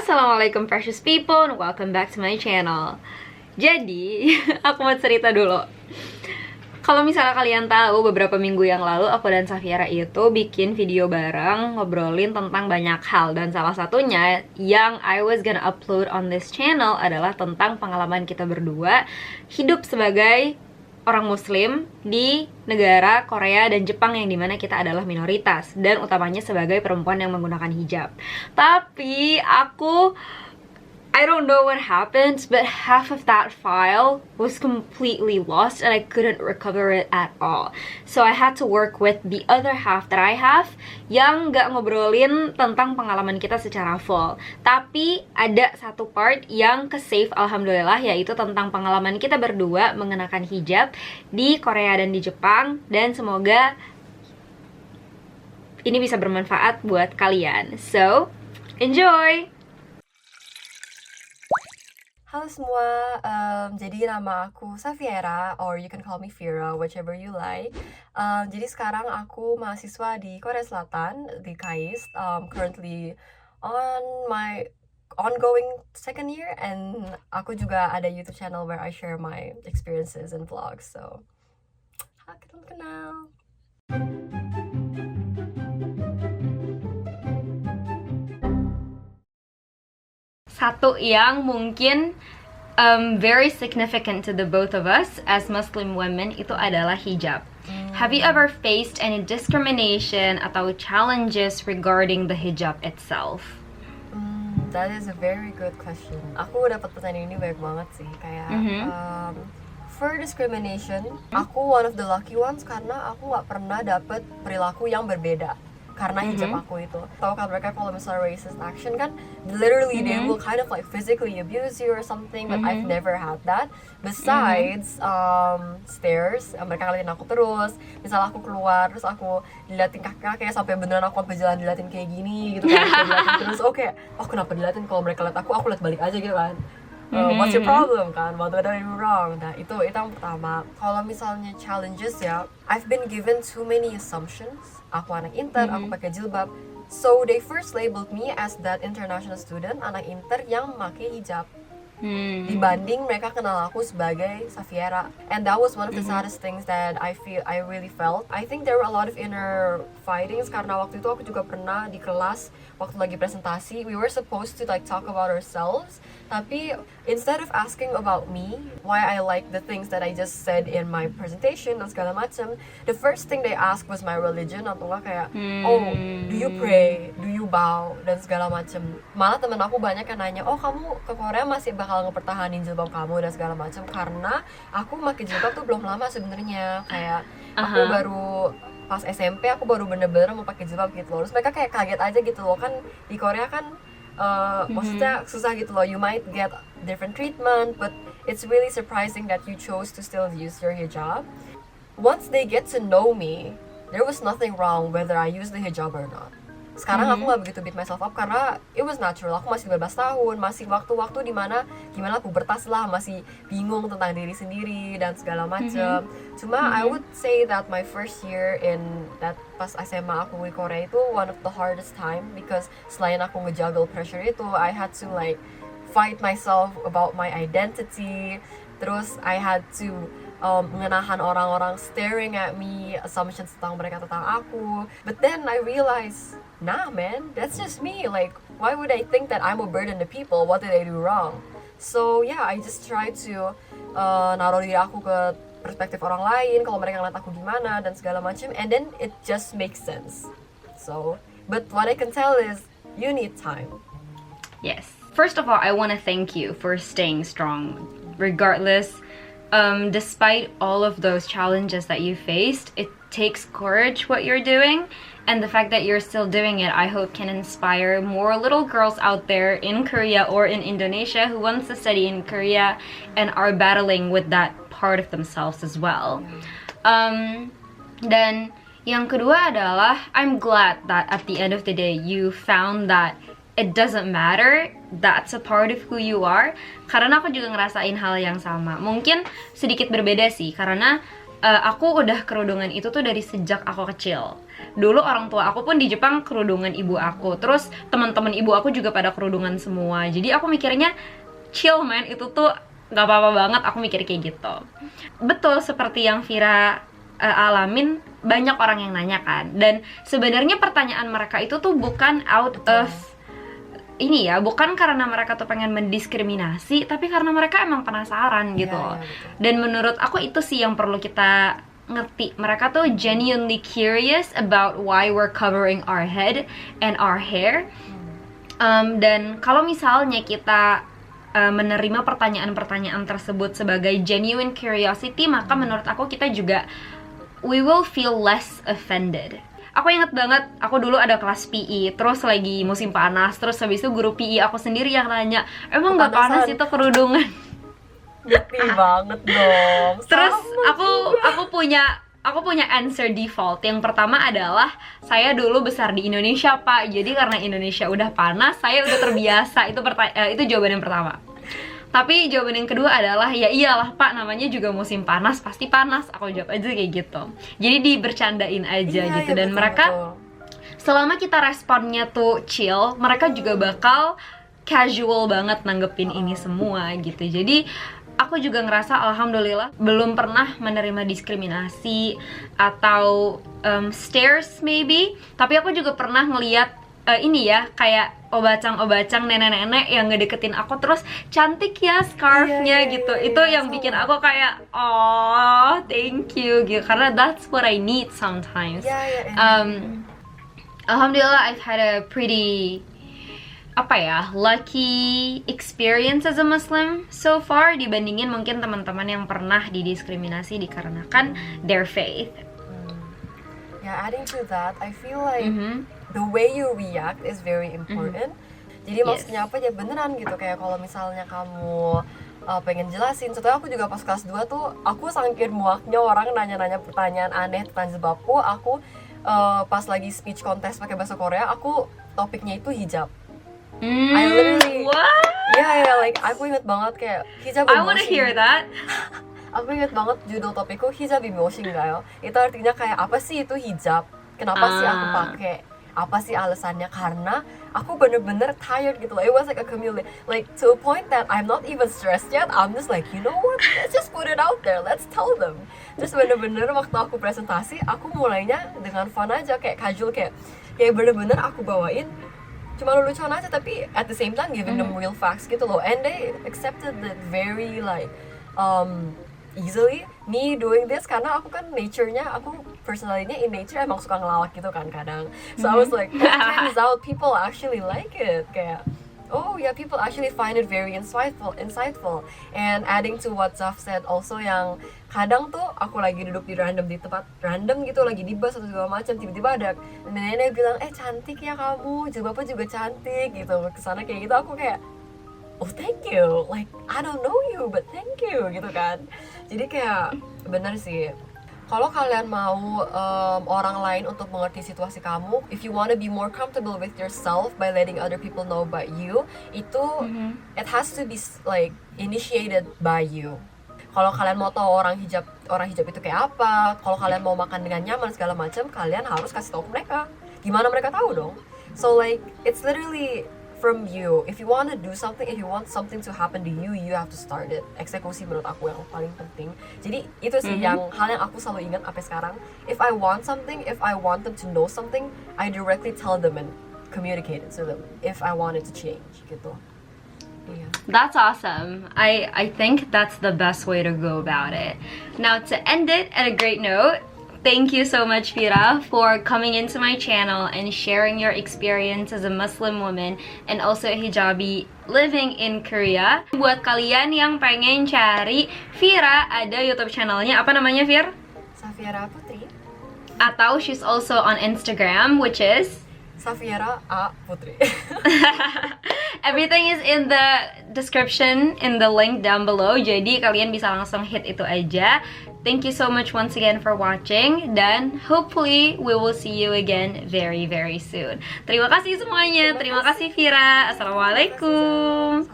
Assalamualaikum precious people and welcome back to my channel. Jadi, aku mau cerita dulu. Kalau misalnya kalian tahu, beberapa minggu yang lalu aku dan Safiera itu bikin video bareng ngobrolin tentang banyak hal. Dan salah satunya yang I was gonna upload on this channel adalah tentang pengalaman kita berdua hidup sebagai orang muslim di negara Korea dan Jepang yang dimana kita adalah minoritas dan utamanya sebagai perempuan yang menggunakan hijab. Tapi I don't know what happened, but half of that file was completely lost and I couldn't recover it at all. So I had to work with the other half that I have yang gak ngobrolin tentang pengalaman kita secara full. Tapi ada satu part yang ke-save alhamdulillah, yaitu tentang pengalaman kita berdua mengenakan hijab di Korea dan di Jepang. Dan semoga ini bisa bermanfaat buat kalian. So, enjoy! Halo semua, jadi nama aku Safiera, or you can call me Fira, whichever you like. Jadi sekarang aku mahasiswa di Korea Selatan, di KAIST, currently on my ongoing second year, and aku juga ada YouTube channel where I share my experiences and vlogs, so kenal. Satu yang mungkin very significant to the both of us as Muslim women itu adalah hijab. Have you ever faced any discrimination atau challenges regarding the hijab itself? That is a very good question. Aku dapat pertanyaan ini banyak banget sih, kayak for discrimination, aku one of the lucky ones karena aku nggak pernah dapet perilaku yang berbeda karena hijab aku itu. Tahu kan mereka kalau misalnya racist action kan literally they will kind of like physically abuse you or something, but I've never had that. Besides stares, mereka ngeliatin aku terus. Misalnya aku keluar terus aku diliatin kakek sampai beneran aku sampai jalan diliatin kayak gini gitu kan. Diliatin terus, oh kenapa diliatin, kalau mereka liat aku liat balik aja gitu kan. What's your problem kan? What did I do wrong? Nah itu yang pertama. Kalau misalnya challenges ya, I've been given too many assumptions. Aku anak inter, aku pakai jilbab. So they first labeled me as that international student, anak inter yang pakai hijab. Dibanding mereka kenal aku sebagai Safiera, and that was one of the saddest things that I really felt. I think there were a lot of inner fightings karena waktu itu aku juga pernah di kelas waktu lagi presentasi, we were supposed to like talk about ourselves, tapi instead of asking about me, why I like the things that I just said in my presentation dan segala macam, the first thing they asked was my religion, atau nggak kayak oh do you pray, do you bow dan segala macam. Malah temen aku banyak yang nanya, oh kamu ke Korea masih bakal ngepertahanin jilbab kamu dan segala macam, karena aku pakai jilbab tuh belum lama sebenarnya, kayak aku baru pas SMP aku baru bener-bener mau pakai jilbab gitu loh. Terus mereka kayak kaget aja gitu loh, kan di Korea kan maksudnya susah gitu loh, you might get different treatment, but it's really surprising that you chose to still use your hijab. Once they get to know me, there was nothing wrong whether I use the hijab or not. Sekarang aku gak begitu beat myself up karena it was natural. Aku masih 12 tahun, masih waktu-waktu dimana gimana pubertas lah, masih bingung tentang diri sendiri dan segala macam. Cuma I would say that my first year in that pas SMA aku di Korea itu one of the hardest time, because selain aku ngejuggle pressure itu, I had to like fight myself about my identity. Terus I had to mengenahan orang-orang staring at me, assumptions tentang mereka tentang aku. But then I realized, nah man, that's just me. Like, why would I think that I'm a burden to people? What did I do wrong? So yeah, I just try to naruh diri aku ke perspektif orang lain, kalau mereka ngeliat aku gimana dan segala macam, and then it just makes sense. So, but what I can tell is, you need time. Yes. First of all, I want to thank you for staying strong, regardless. Despite all of those challenges that you faced, it takes courage what you're doing, and the fact that you're still doing it, I hope can inspire more little girls out there in Korea or in Indonesia who wants to study in Korea and are battling with that part of themselves as well. Dan yang kedua adalah, I'm glad that at the end of the day you found that it doesn't matter, that's a part of who you are. Karena aku juga ngerasain hal yang sama. Mungkin sedikit berbeda sih, karena aku udah kerudungan itu tuh dari sejak aku kecil. dulu orang tua aku pun di Jepang kerudungan ibu aku, terus teman-teman ibu aku juga pada kerudungan semua. Jadi aku mikirnya chill man, itu tuh nggak apa-apa banget, aku mikir kayak gitu. Betul seperti yang Vira alamin, banyak orang yang nanya kan, dan sebenarnya pertanyaan mereka itu tuh bukan out of ini ya, bukan karena mereka tuh pengen mendiskriminasi, tapi karena mereka emang penasaran gitu. Dan menurut aku itu sih yang perlu kita ngerti, mereka tuh genuinely curious about why we're covering our head and our hair. Dan kalau misalnya kita menerima pertanyaan-pertanyaan tersebut sebagai genuine curiosity, maka menurut aku kita juga we will feel less offended. Aku inget banget, aku dulu ada kelas PE, terus lagi musim panas, terus habis itu guru PE aku sendiri yang nanya, emang nggak panas itu kerudungan? Ngerti banget dong. Terus aku punya answer default. Yang pertama adalah saya dulu besar di Indonesia, Pak. Jadi karena Indonesia udah panas, saya udah terbiasa. Itu jawaban yang pertama. Tapi jawaban yang kedua adalah, ya iyalah Pak, namanya juga musim panas, pasti panas. Aku jawab aja kayak gitu. Jadi dibercandain aja gitu. Dan mereka, selama kita responnya tuh chill, mereka juga bakal casual banget nanggepin ini semua gitu. Jadi aku juga ngerasa alhamdulillah belum pernah menerima diskriminasi atau stares maybe. Tapi aku juga pernah ngeliat ini ya, kayak obacang-obacang nenek-nenek yang ngedeketin aku, terus cantik ya scarfnya gitu. Itu yang bikin aku kayak, oh thank you gitu, karena that's what I need sometimes. Alhamdulillah I've had a pretty lucky experience as a Muslim so far, dibandingin mungkin teman-teman yang pernah didiskriminasi dikarenakan their faith. Adding to that, I feel like the way you react is very important. Jadi maksudnya apa ya, beneran gitu, kayak kalau misalnya kamu pengen jelasin. Setelah aku juga pas kelas 2 tuh, aku saking muaknya orang nanya-nanya pertanyaan aneh tentang jilbabku. Aku pas lagi speech contest pakai bahasa Korea, aku topiknya itu hijab. I literally, like aku inget banget kayak hijab. I wanna hear that. Aku inget banget judul topikku hijab mu엇인가요? Itu artinya kayak apa sih itu hijab? Kenapa sih aku pakai? Apa sih alasannya? Karena aku bener-bener tired gitu. It was like a accumulate, like to a point that I'm not even stressed yet. I'm just like, you know what? Let's just put it out there. Let's tell them. Terus bener-bener waktu aku presentasi, aku mulainya dengan fun aja, kayak casual, kayak bener-bener aku bawain cuma lucuan aja, tapi at the same time giving them real facts gitu loh. And they accepted it very like easily, me doing this, karena aku kan aku personality-nya in nature emang suka ngelawak gitu kan kadang. So I was like, it turns out people actually like it, kayak oh yeah, people actually find it very insightful. And adding to what Zaf said also, yang kadang tuh aku lagi duduk di tempat random gitu, lagi di bus atau segala macam, tiba-tiba ada nenek bilang, cantik ya kamu, jilbabnya juga cantik gitu, kesana kayak gitu. Aku kayak, oh thank you, like I don't know you but thank you gitu kan. Jadi kayak bener sih, kalau kalian mau orang lain untuk mengerti situasi kamu, if you wanna be more comfortable with yourself by letting other people know about you, itu it has to be like initiated by you. Kalau kalian mau tahu orang hijab itu kayak apa, kalau kalian mau makan dengan nyaman segala macam, kalian harus kasih tahu ke mereka. Gimana mereka tahu dong? So like it's literally from you. If you want to do something, if you want something to happen to you, you have to start it. Eksekusi menurut aku yang paling penting. Jadi itu sih hal yang aku selalu ingat sampai sekarang. If I want something, if I want them to know something, I directly tell them and communicate it to them. If I want it to change, gitu. Yeah. That's awesome. I think that's the best way to go about it. Now, to end it at a great note, thank you so much, Vira, for coming into my channel and sharing your experience as a Muslim woman and also a hijabi living in Korea. Buat kalian yang pengen cari Vira, ada YouTube channelnya. Apa namanya, Vir? Safiera Putri. Atau she's also on Instagram, which is Safiera A. Putri. Everything is in the description, in the link down below. Jadi kalian bisa langsung hit itu aja. Thank you so much once again for watching, dan hopefully we will see you again very very soon. Terima kasih semuanya. Terima kasih Vira. Assalamualaikum.